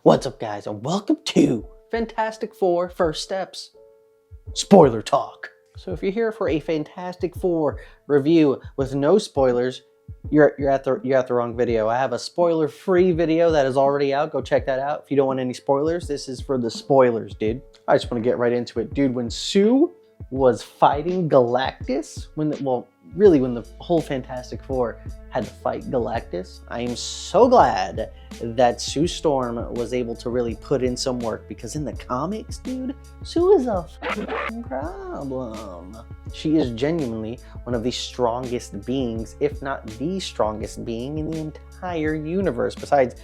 What's up, guys, and welcome to Fantastic Four First Steps Spoiler Talk. So if you're here for a Fantastic Four review with no spoilers, you're at the wrong video. I have a spoiler-free video that is already out. Go check that out. If you don't want any spoilers, this is for the spoilers, dude. I just want to get right into it, dude. When Sue was fighting Galactus, when the whole Fantastic Four had to fight Galactus, I am so glad that Sue Storm was able to really put in some work, because in the comics, dude, Sue is a f***ing problem. She is genuinely one of the strongest beings, if not the strongest being in the entire universe, besides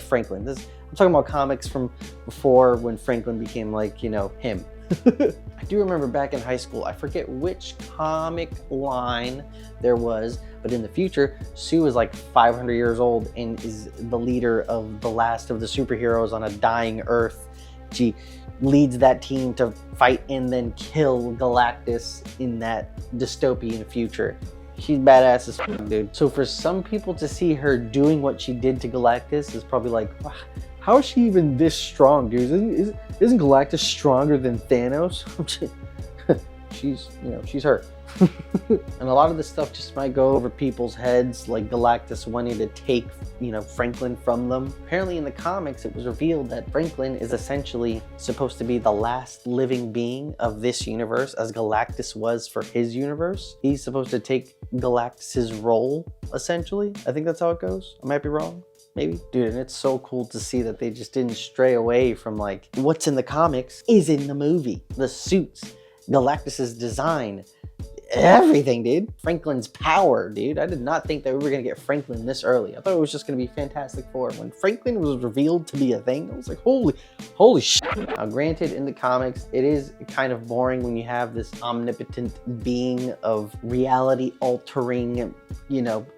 Franklin. I'm talking about comics from before, when Franklin became, like, you know, him. I do remember back in high school, I forget which comic line there was, but in the future, Sue is like 500 years old and is the leader of the last of the superheroes on a dying Earth. She leads that team to fight and then kill Galactus in that dystopian future. She's badass as fuck, dude. So for some people to see her doing what she did to Galactus is probably like, wow, how is she even this strong, dude? Isn't Galactus stronger than Thanos? She's her. And a lot of this stuff just might go over people's heads, like Galactus wanting to take, Franklin from them. Apparently in the comics, it was revealed that Franklin is essentially supposed to be the last living being of this universe, as Galactus was for his universe. He's supposed to take Galactus's role, essentially. I think that's how it goes. I might be wrong. Maybe. Dude, and it's so cool to see that they just didn't stray away from, like, what's in the comics is in the movie. The suits, Galactus's design, everything, dude. Franklin's power, dude. I did not think that we were gonna get Franklin this early. I thought it was just gonna be Fantastic Four. When Franklin was revealed to be a thing, I was like, holy shit. Now, granted, in the comics, it is kind of boring when you have this omnipotent being of reality-altering,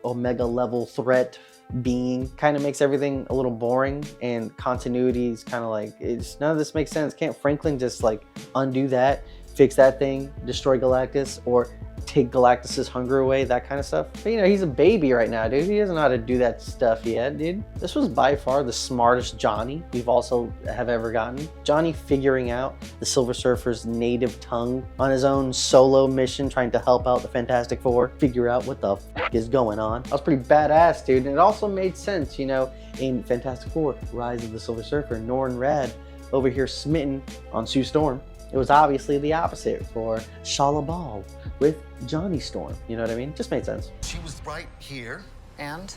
Omega-level threat being. Kind of makes everything a little boring, and continuity is kind of like, none of this makes sense. Can't Franklin just, like, undo that, fix that thing, destroy Galactus, or take Galactus's hunger away, that kind of stuff? But, he's a baby right now, dude. He doesn't know how to do that stuff yet, dude. This was by far the smartest Johnny we've also ever gotten. Johnny figuring out the Silver Surfer's native tongue on his own solo mission, trying to help out the Fantastic Four, figure out what the f is going on. That was pretty badass, dude. And it also made sense, in Fantastic Four, Rise of the Silver Surfer, Norrin Radd over here smitten on Sue Storm. It was obviously the opposite for Shala Ball with Johnny Storm. You know what I mean? Just made sense. She was right here. And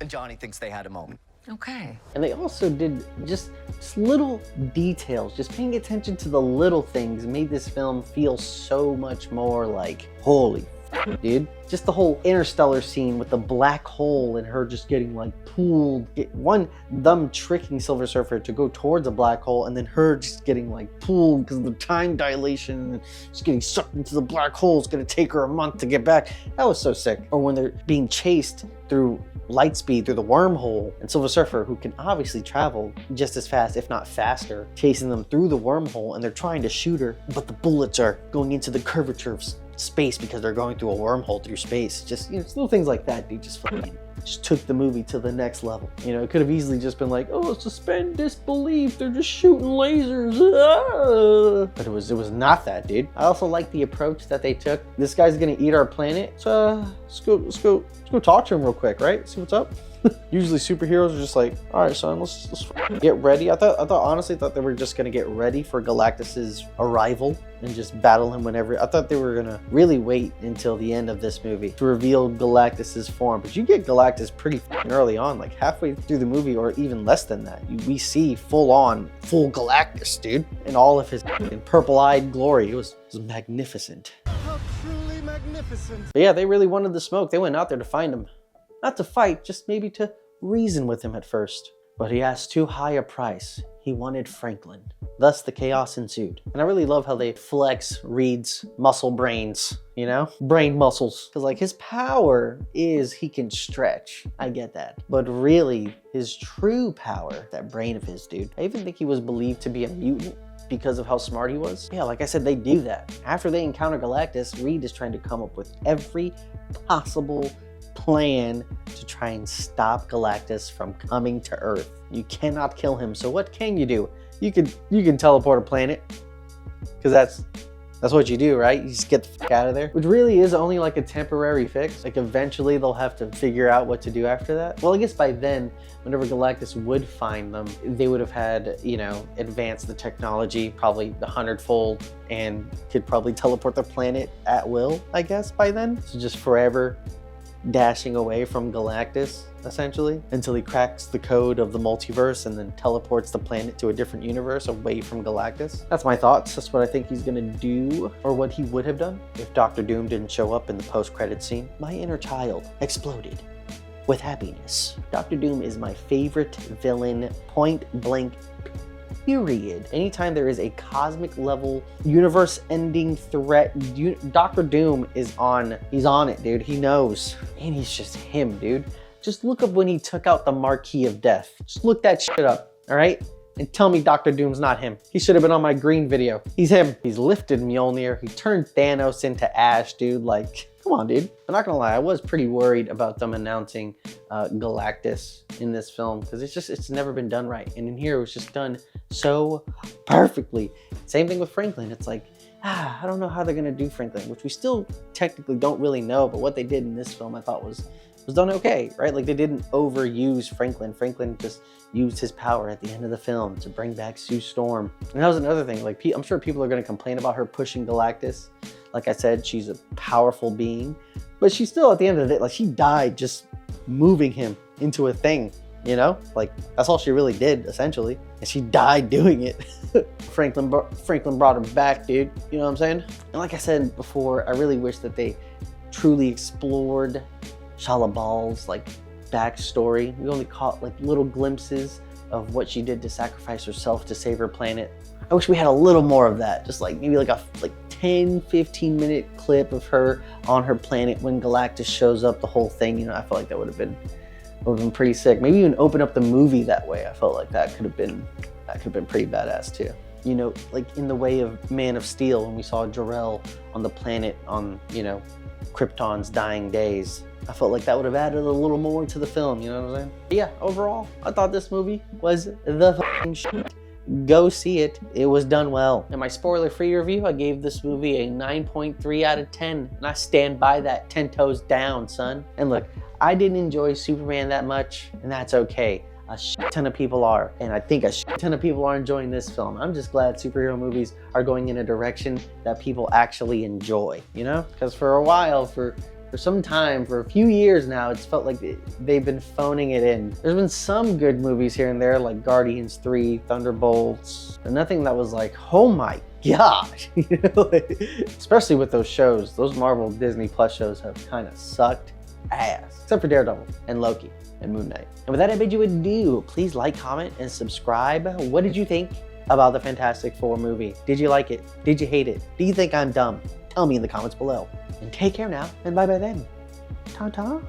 Johnny thinks they had a moment. Okay. And they also did just little details. Just paying attention to the little things made this film feel so much more like, holy dude. Just the whole interstellar scene with the black hole and her just getting, like, pulled. Them tricking Silver Surfer to go towards a black hole, and then her just getting, like, pulled because of the time dilation and just getting sucked into the black hole. It's gonna take her a month to get back. That was so sick. Or when they're being chased through light speed through the wormhole, and Silver Surfer, who can obviously travel just as fast, if not faster, chasing them through the wormhole, and they're trying to shoot her, but the bullets are going into the curvature of space because they're going through a wormhole through space. Just, little things like that, dude, just took the movie to the next level. It could have easily just been like, oh, suspend disbelief, they're just shooting lasers. Ah! But it was not that, dude. I also like the approach that they took. This guy's gonna eat our planet, so let's go talk to him real quick, right? See what's up. Usually superheroes are just like, all right, son, let's get ready. I honestly thought they were just gonna get ready for Galactus's arrival and just battle him whenever. I thought they were gonna really wait until the end of this movie to reveal Galactus's form. But you get Galactus pretty early on, like halfway through the movie, or even less than that. We see full Galactus, dude, in all of his purple-eyed glory. It was magnificent. How truly magnificent. But yeah, they really wanted the smoke. They went out there to find him. Not to fight, just maybe to reason with him at first. But he asked too high a price. He wanted Franklin. Thus, the chaos ensued. And I really love how they flex Reed's muscle brains, brain muscles. Because, like, his power is he can stretch. I get that. But really, his true power, that brain of his, dude. I even think he was believed to be a mutant because of how smart he was. Yeah, like I said, they do that. After they encounter Galactus, Reed is trying to come up with every possible plan to try and stop Galactus from coming to Earth. You cannot kill him, so what can you do? You can teleport a planet, because that's what you do, right? You just get the fuck out of there. Which really is only like a temporary fix. Like eventually they'll have to figure out what to do after that. Well, I guess by then, whenever Galactus would find them, they would have had, you know, advanced the technology probably 100-fold and could probably teleport the planet at will, I guess, by then. So just forever dashing away from Galactus, essentially, until he cracks the code of the multiverse and then teleports the planet to a different universe away from Galactus. That's my thoughts. That's what I think he's gonna do, or what he would have done if Dr. Doom didn't show up in the post-credit scene. My inner child exploded with happiness. Dr. Doom is my favorite villain, point blank, period. Anytime there is a cosmic level, universe ending threat, Dr. Doom is on, he's on it, dude. He knows. And he's just him, dude. Just look up when he took out the Marquis of Death. Just look that shit up, all right? And tell me Dr. Doom's not him. He should have been on my green video. He's him. He's lifted Mjolnir. He turned Thanos into ash, dude. Like, come on, dude. I'm not gonna lie, I was pretty worried about them announcing Galactus in this film, because it's never been done right. And in here, it was just done so perfectly. Same thing with Franklin. It's like, I don't know how they're gonna do Franklin, which we still technically don't really know, but what they did in this film I thought was done okay, right? Like they didn't overuse Franklin. Franklin just used his power at the end of the film to bring back Sue Storm. And that was another thing, like I'm sure people are gonna complain about her pushing Galactus. Like I said, she's a powerful being, but she's still, at the end of the day, like she died just moving him into a thing, you know? Like that's all she really did, essentially. And she died doing it. Franklin brought him back, dude. You know what I'm saying? And like I said before, I really wish that they truly explored Shala Bal's like backstory. We only caught like little glimpses of what she did to sacrifice herself to save her planet. I wish we had a little more of that. Just like maybe like a 10-15 minute clip of her on her planet when Galactus shows up, the whole thing. You know, I felt like that would have been pretty sick. Maybe even open up the movie that way. I felt like that could have been pretty badass too. You know, like in the way of Man of Steel, when we saw Jor-El on the planet on, you know, Krypton's dying days. I felt like that would have added a little more to the film, you know what I'm saying? But yeah, overall, I thought this movie was the fucking shit. Go see it. It was done well. In my spoiler-free review, I gave this movie a 9.3 out of 10, and I stand by that 10 toes down, son. And look, I didn't enjoy Superman that much, and that's okay. A shit ton of people are, and I think a shit ton of people are enjoying this film. I'm just glad superhero movies are going in a direction that people actually enjoy, you know? Because for a while, for some time, for a few years now, it's felt like they've been phoning it in. There's been some good movies here and there, like Guardians 3, Thunderbolts, but nothing that was like, oh my gosh, you know? Especially with those shows. Those Marvel Disney Plus shows have kind of sucked ass, except for Daredevil and Loki and Moon Knight. And with that, I bid you adieu. Please like, comment, and subscribe. What did you think about the Fantastic Four movie? Did you like it? Did you hate it? Do you think I'm dumb? Tell me in the comments below. And take care now, and bye-bye then. Ta-ta.